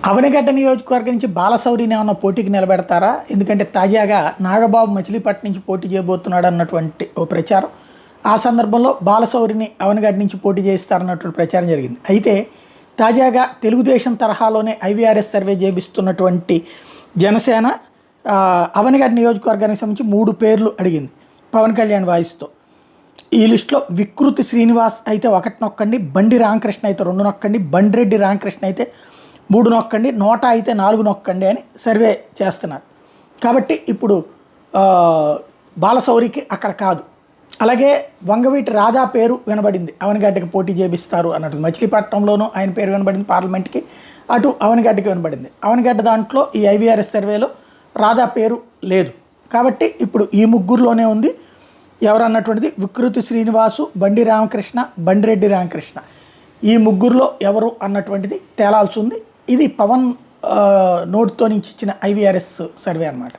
అవనిగడ్డ నియోజకవర్గం నుంచి బాలశౌరిని ఏమన్నా పోటీకి నిలబెడతారా? ఎందుకంటే తాజాగా నాగబాబు మచిలీపట్నం నుంచి పోటీ చేయబోతున్నాడు అన్నటువంటి ఓ ప్రచారం. ఆ సందర్భంలో బాలశౌరిని అవనిగడ్డ నుంచి పోటీ చేస్తారన్నటువంటి ప్రచారం జరిగింది. అయితే తాజాగా తెలుగుదేశం తరహాలోనే ఐవీఆర్ఎస్ సర్వే చేపిస్తున్నటువంటి జనసేన అవనిగడ్డ నియోజకవర్గానికి సంబంధించి 3 పేర్లు అడిగింది పవన్ కళ్యాణ్ వాయిస్తో. ఈ లిస్టులో వికృతి శ్రీనివాస్ అయితే 1 నొక్కండి, బండి రామకృష్ణ అయితే 2 నొక్కండి, బండిరెడ్డి రామకృష్ణ అయితే 3 నొక్కండి, నోటా అయితే 4 నొక్కండి అని సర్వే చేస్తున్నారు. కాబట్టి ఇప్పుడు బాలశౌరికి అక్కడ కాదు. అలాగే వంగవీటి రాధా పేరు వినబడింది, అవనిగడ్డకి పోటీ చేపిస్తారు అన్నట్టు. మచిలీపట్నంలోనూ ఆయన పేరు వినబడింది పార్లమెంట్కి, అటు అవనిగడ్డకి వినబడింది. అవనిగడ్డ దాంట్లో ఈ ఐవీఆర్ఎస్ సర్వేలో రాధా పేరు లేదు. కాబట్టి ఇప్పుడు ఈ ముగ్గురులోనే ఉంది. ఎవరన్నటువంటిది వికృతి శ్రీనివాసు, బండి రామకృష్ణ, బండిరెడ్డి రామకృష్ణ. ఈ ముగ్గురులో ఎవరు అన్నటువంటిది తేలాల్సి ఉంది. ఇది పవన్ నోట్తో నుంచి ఇచ్చిన ఐవీఆర్ఎస్ సర్వే అన్నమాట.